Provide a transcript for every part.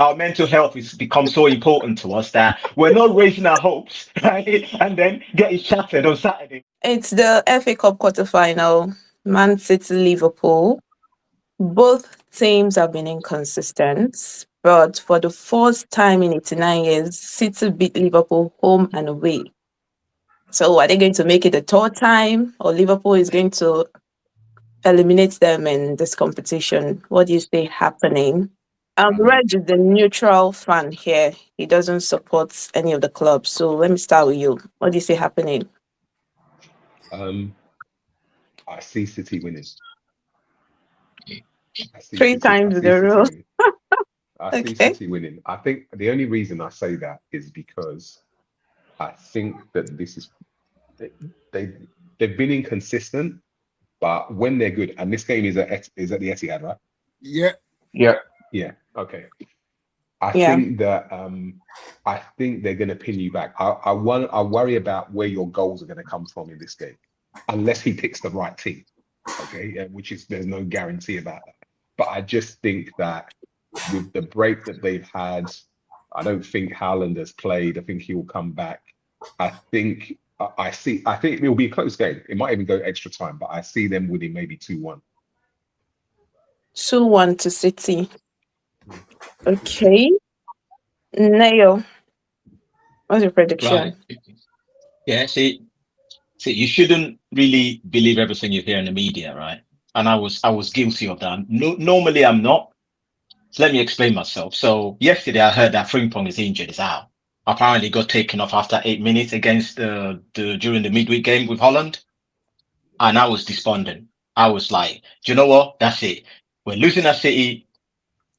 our mental health has become so important to us that we're not raising our hopes, right? And then getting shattered on Saturday. It's the FA Cup quarterfinal, Man City Liverpool. Both teams have been inconsistent, but for the first time in 89 years, City beat Liverpool home and away. So are they going to make it a third time, or Liverpool is going to eliminate them in this competition? What do you see happening? Reg is the neutral fan here. He doesn't support any of the clubs. So let me start with you. What do you see happening? Um, I see City winning. Three I times in see a City row. winning. I see Okay. City winning. I think the only reason I say that is because I think that this is they they- they've been inconsistent, but when they're good, and this game is at the Etihad, right? Yeah. Yeah. Yeah. Okay. I Yeah. think that I think they're going to pin you back. I worry about where your goals are going to come from in this game, unless he picks the right team. Okay, yeah, which is there's no guarantee about that. But I just think that with the break that they've had, I don't think Haaland has played. I think he will come back. I think it will be a close game. It might even go extra time, but I see them winning maybe 2-1. 2-1 to City. Okay. Nayo, what's your Right. prediction? Yeah. See, you shouldn't really believe everything you hear in the media, right? And I was guilty of that. No, normally I'm not. So let me explain myself. So yesterday I heard that Frimpong is injured, is out. Apparently got taken off after 8 minutes against the during the midweek game with Holland. And I was despondent. I was like, do you know what? That's it. We're losing at City.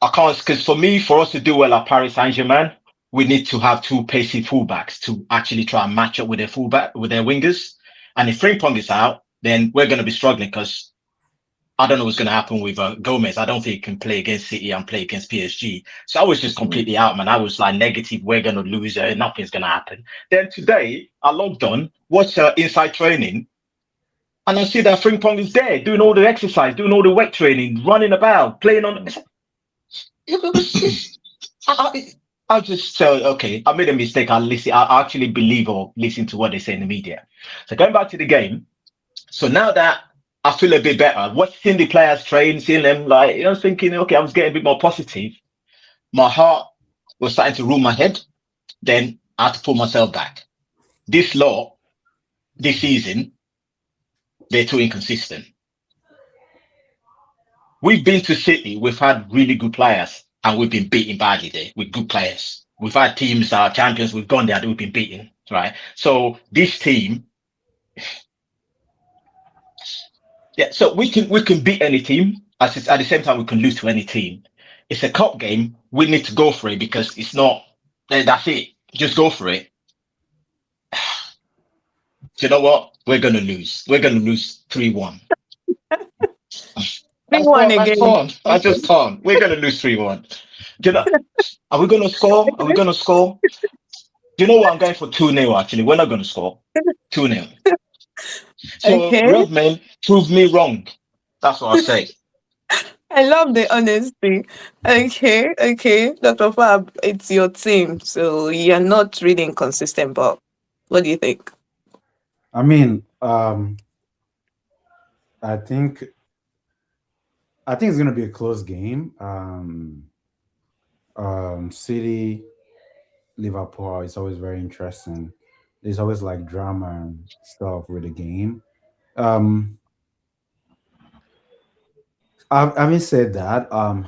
I can't, because for me, for us to do well at Paris Saint-Germain, we need to have two pacey fullbacks to actually try and match up with their fullback, with their wingers. And if Frimpong is out, then we're going to be struggling because I don't know what's going to happen with Gomez. I don't think he can play against City and play against PSG. So I was just completely out, man. I was like negative. We're going to lose. Nothing's going to happen. Then today, I logged on, watched inside training, and I see that Frimpong is there doing all the exercise, doing all the weight training, running about, playing on. It was just, I just felt, okay, I made a mistake. I listen. I actually believe or listen to what they say in the media. So going back to the game. So now that I feel a bit better, watching the players train, seeing them like, thinking, okay, I was getting a bit more positive. My heart was starting to rule my head. Then I had to pull myself back. This lot, this season, they're too inconsistent. We've been to City, we've had really good players, and we've been beaten badly there with good players. We've had teams that are champions, we've gone there, and we've been beaten, right? So this team, yeah, so we can beat any team. At the same time, we can lose to any team. It's a cup game. We need to go for it because it's not. That's it. Just go for it. You know what? We're gonna lose. We're gonna lose 3-1. Three I one can't. I again. can't. I just can't. We're gonna lose 3-1. You know? Are we gonna score? Are we gonna score? You know what? I'm going for 2-0. Actually, we're not gonna score 2-0. So Okay. Redman proved me wrong. That's what I say. I love the honesty. Okay, okay. Dr. Fab, it's your team. So you're not really inconsistent, but what do you think? I mean, I think I think it's gonna be a close game. City, Liverpool is always very interesting. There's always like drama and stuff with the game. Um, having said that, I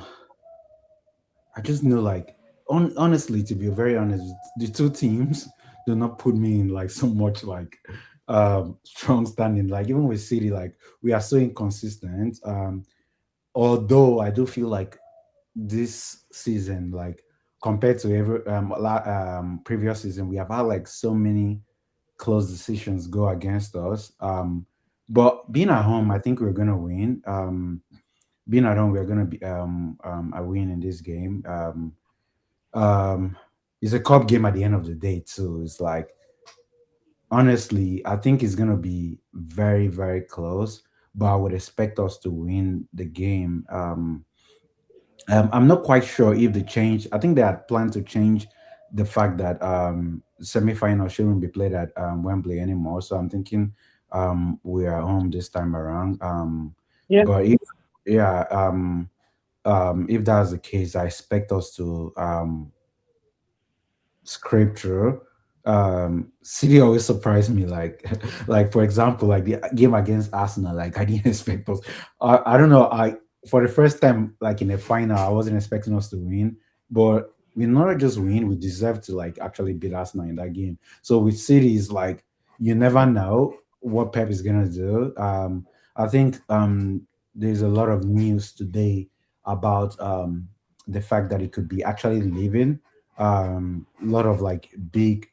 just know like honestly, to be very honest, the two teams do not put me in like so much like strong standing. Like even with City, like we are so inconsistent. Although I do feel like this season, like compared to every previous season, we have had like so many close decisions go against us. But being at home, I think we're gonna win. Being at home, we're gonna be a win in this game. Um, it's a cup game at the end of the day too. It's like honestly, I think it's gonna be very very close. But I would expect us to win the game. I'm not quite sure if they change. I think they had planned to change the fact that semi-final shouldn't be played at Wembley anymore. So I'm thinking we are home this time around. Yeah. But if yeah, if that's the case, I expect us to scrape through. City always surprised me, like like for example, like the game against Arsenal. Like I didn't expect us. I don't know. I For the first time, like in a final, I wasn't expecting us to win, but we not just win, we deserve to like actually beat Arsenal in that game. So with City, is like you never know what Pep is gonna do. I think there's a lot of news today about the fact that he could be actually leaving. A lot of like big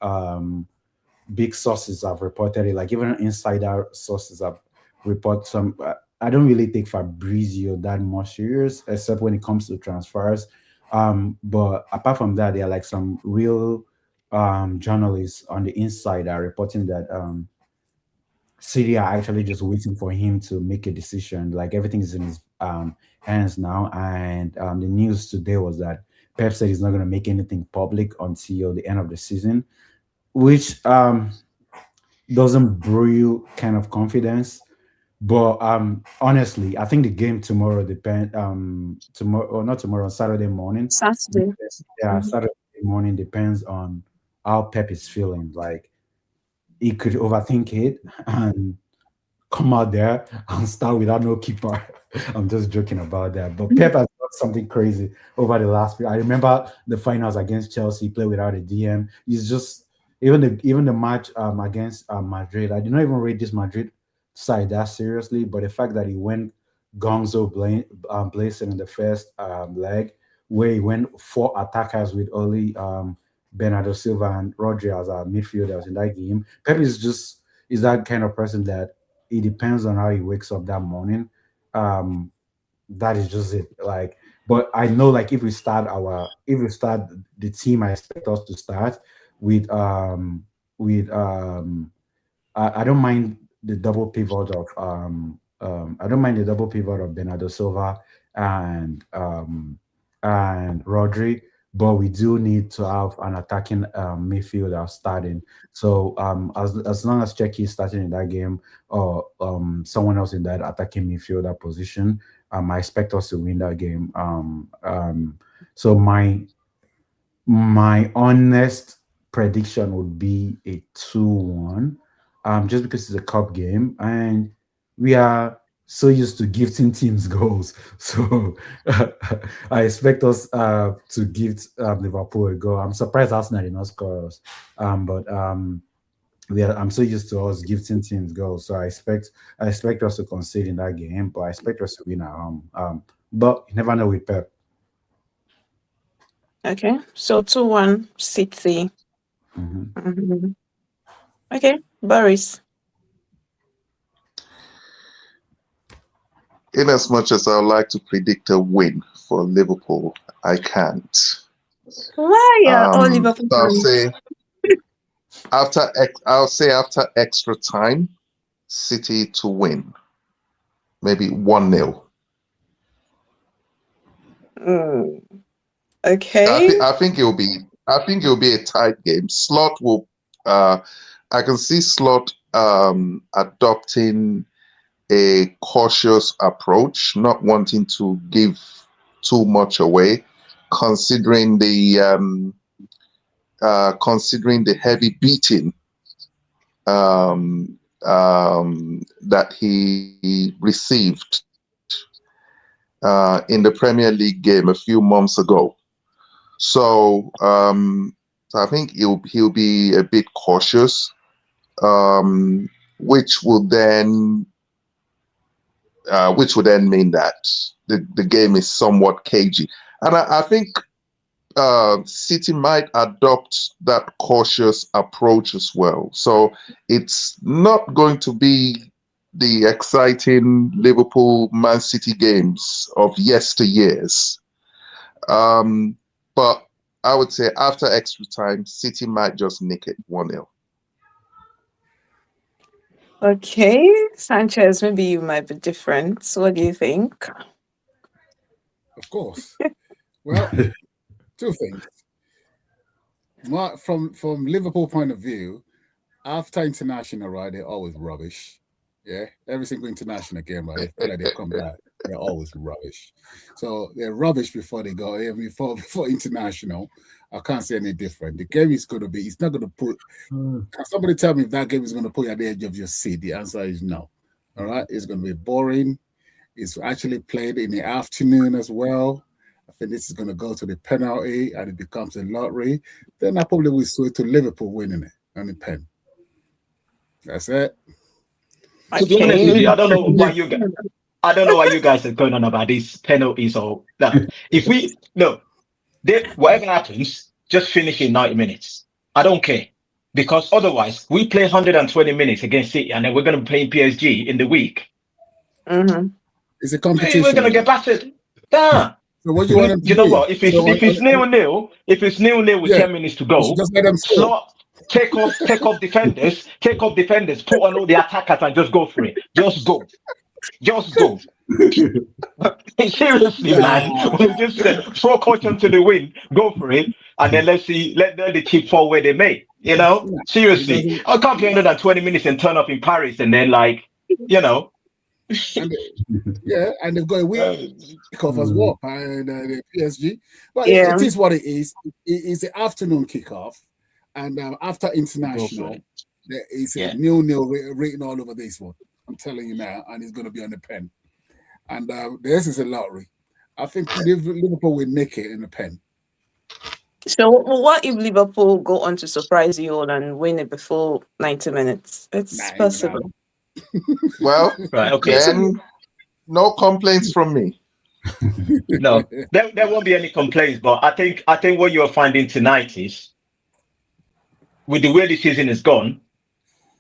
sources have reported it, like even insider sources have report some. I don't really take Fabrizio that much serious, except when it comes to transfers. But apart from that, there are like some real journalists on the inside are reporting that City are actually just waiting for him to make a decision. Like everything is in his hands now. And the news today was that Pep said he's not going to make anything public until the end of the season, which doesn't brew kind of confidence. But honestly, I think the game tomorrow depend tomorrow or not tomorrow, Saturday morning. Saturday. Yeah, Mhm. Saturday morning depends on how Pep is feeling. Like he could overthink it and come out there and start without no keeper. I'm just joking about that. But Pep has done something crazy over the last few. I remember the finals against Chelsea, play without a DM. He's just even the match against Madrid. I did not even rate this Madrid side that seriously, but the fact that he went blazing in the first leg, where he went four attackers with only Bernardo Silva and Rodri as our midfielders in that game. Pep is that kind of person that it depends on how he wakes up that morning. Um, that is just it. Like, but I know like if we start the team, I expect us to start with with I don't mind the double pivot of I don't mind the double pivot of Bernardo Silva and Rodri, but we do need to have an attacking midfielder starting. So as long as Czech is starting in that game or someone else in that attacking midfielder position, I expect us to win that game. So my honest prediction would be a 2-1, just because it's a cup game and we are so used to gifting teams goals. So I expect us to gift Liverpool a goal. I'm surprised Arsenal did not score us, but I'm so used to us gifting teams goals. So I expect us to concede in that game, but I expect us to win at home. But you never know with Pep. Okay. So 2-1 City. Mhm. Mhm. Okay. Boris. In as much as I would like to predict a win for Liverpool, I can't. Why are all Liverpool So fans? I'll say after extra time, City to win, maybe 1-0. Mm, I okay. think I think it'll be a tight game. Slot will I can see Slot adopting a cautious approach, not wanting to give too much away, considering the heavy beating that he received in the Premier League game a few months ago. So I think he'll be a bit cautious, um, which will then mean that the game is somewhat cagey. And I think City might adopt that cautious approach as well. So it's not going to be the exciting Liverpool Man City games of yesteryears. Um, but I would say after extra time, City might just nick it 1-0. Okay. Sanchez, maybe you might be different. What do you think? Of course. Well, two things. From Liverpool point of view, after international, right, they're always rubbish. Yeah, every single international game, right, they come back, they're always rubbish. So they're rubbish before they go. Before international, I can't say any different. The game is going to be. It's not going to put. Can somebody tell me if that game is going to put you at the edge of your seat? The answer is no. All right, it's going to be boring. It's actually played in the afternoon as well. I think this is going to go to the penalty and it becomes a lottery. Then I probably will switch to Liverpool winning it on the pen. That's it. To be honest with you, I don't know why you guys. I don't know why you guys are going on about these penalties or that. If we whatever happens, just finish in 90 minutes. I don't care. Because otherwise, we play 120 minutes against City and then we're going to be playing PSG in the week. Mm-hmm. It's a competition. We're going to get battered. Yeah. So what do you want them to You know do? what? If it's 0-0, if it's 0-0 with 10 minutes to go, just let them score. Take off defenders, put on all the attackers and just go for it. Just go. Seriously, man. We just throw caution to the wind, go for it, and then let the chip fall where they may. You know, seriously, I can't play 120 minutes and turn up in Paris and then and they've got a week kickoff as well, and the PSG. But it is what it is. It's the afternoon kickoff, and after international, there is a 0-0 written all over this one. I'm telling you now, and it's going to be on the pen. And this is a lottery. I think Liverpool will nick it in the pen. So what if Liverpool go on to surprise you all and win it before 90 minutes? It's possible. Well, right, okay. Then no complaints from me. No, there won't be any complaints. But I think what you're finding tonight is, with the way the season is gone,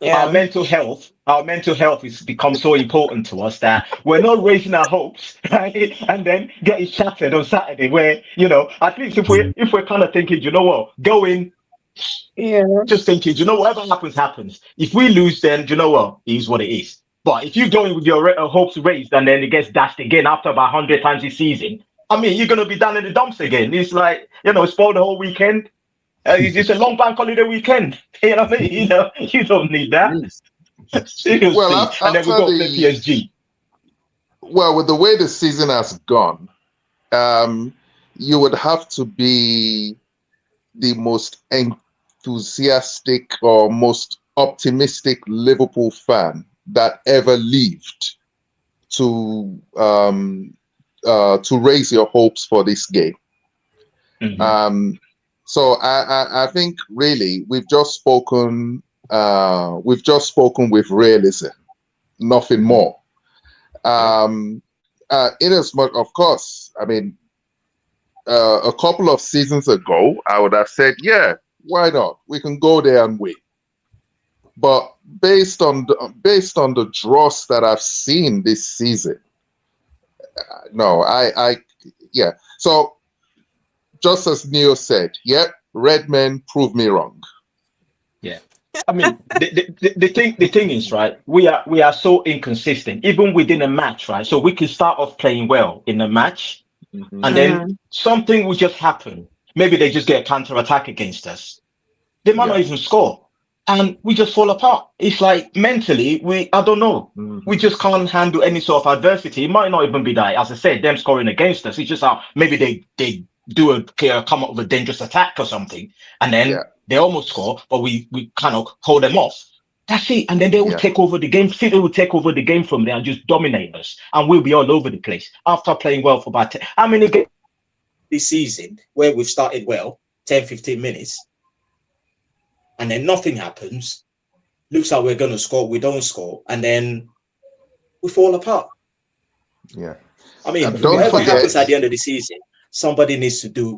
our mental health has become so important to us that we're not raising our hopes, right? And then getting shattered on Saturday, where at least if we're kind of thinking, you know what, go in. Yeah. Just thinking, whatever happens. If we lose, then you know what, it is what it is. But if you go in with your hopes raised and then it gets dashed again after about 100 times this season, I mean, you're gonna be down in the dumps again. It's like spoil the whole weekend. It's a long bank holiday weekend. You know what I mean? You don't need that. Seriously. Well, and then we go play PSG. Well, with the way the season has gone, you would have to be the most enthusiastic or most optimistic Liverpool fan that ever lived to raise your hopes for this game. Mm-hmm. So I think really we've just spoken with realism, nothing more. In as much, of course, I mean, a couple of seasons ago, I would have said, yeah, why not? We can go there and win. But based on the dross that I've seen this season, no, yeah. So just as Neil said, red men prove me wrong. Yeah. I mean, the thing is, right, we are so inconsistent, even within a match, right? So we can start off playing well in a match, and then something will just happen. Maybe they just get a counter-attack against us. They might not even score. And we just fall apart. It's like mentally, I don't know. We just can't handle any sort of adversity. It might not even be that, as I said, them scoring against us. It's just how maybe they do come up with a dangerous attack or something, and then they almost score, but we kind of hold them off. That's it. And then they will take over the game. City will take over the game from there and just dominate us, and we'll be all over the place after playing well for about 10. How many games this season where we've started well, 10, 15 minutes, and then nothing happens, looks like we're going to score, we don't score, and then we fall apart. Yeah. I mean, whatever happens at the end of the season, somebody needs to do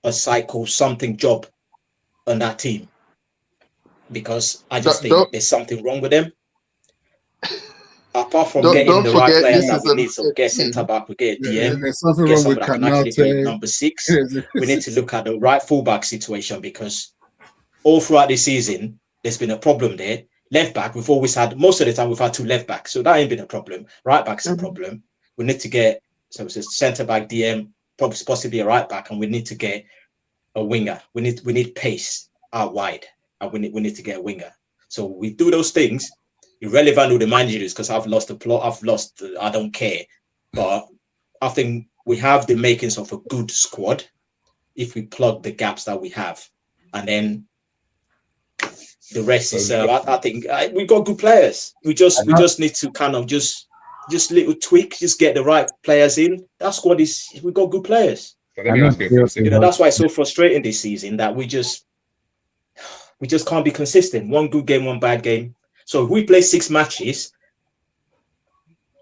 a something job on that team, because I just think there's something wrong with them. Apart from getting the right players that we need, so get centre back, we get DM, there's something wrong with Canate. Number 6. We need to look at the right fullback situation, because all throughout the season, there's been a problem there. Left back, we've always had, most of the time, we've had 2 left backs. So that ain't been a problem. Right back's a problem. We need to get, so it's a centre back, DM, possibly a right back, and we need to get a winger. We need pace out wide, and we need to get a winger. So we do those things, irrelevant who the manager is, because I've lost the plot. I don't care. But I think we have the makings of a good squad if we plug the gaps that we have, and then the rest is. I think we got good players. We just need to kind of just little tweak, just get the right players in. That squad we got good players. So let me ask you a question. That's why it's so frustrating this season that we just can't be consistent. One good game, one bad game. So if we play 6 matches,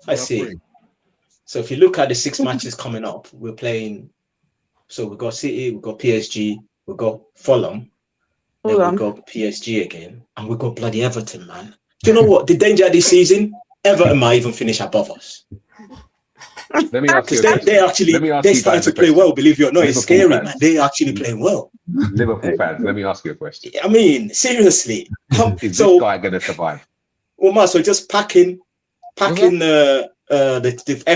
I see. So if you look at the 6 matches coming up, we're playing. So we've got City, we've got PSG, we've got Fulham, then we've got PSG again, and we've got bloody Everton, man. Do you know what? The danger this season, Everton might even finish above us. Let me ask you. They're starting to play well. Believe it or not, it's scary, man. They're actually playing well. Liverpool fans, let me ask you a question. I mean, seriously, is this guy going to survive? Well, so just packing the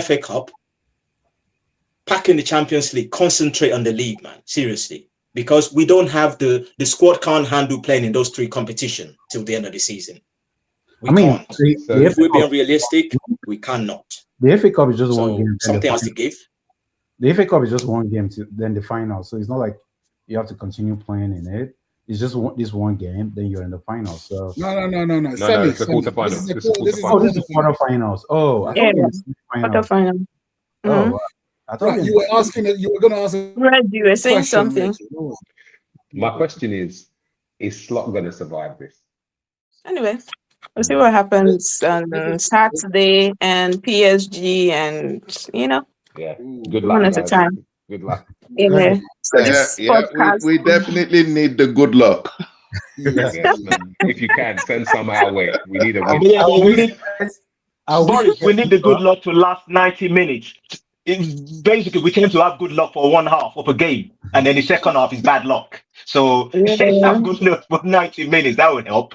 FA Cup, packing the Champions League, concentrate on the league, man. Seriously, because we don't have the squad can't handle playing in those 3 competitions till the end of the season. We can't. If we're being realistic, we cannot. The FA Cup is just one game. Something has to give. The FA Cup is just one game then the final. So it's not like you have to continue playing in it. It's just this one game, then you're in the final. So no. It's the quarterfinals. This is quarterfinals. Oh, I thought quarterfinal. Oh, I thought you were asking. You were going to ask. Red, you were saying something. My question is Slot going to survive this? Anyway, we'll see what happens on Saturday and PSG, and Yeah. Good luck. One at a time. Good luck. Yeah. So we definitely need the good luck. Yes, if you can, send some our way. We need a win. We need the good luck to last 90 minutes. Basically, we came to have good luck for 1/2 of a game, and then the second half is bad luck. So have good luck for 90 minutes. That would help.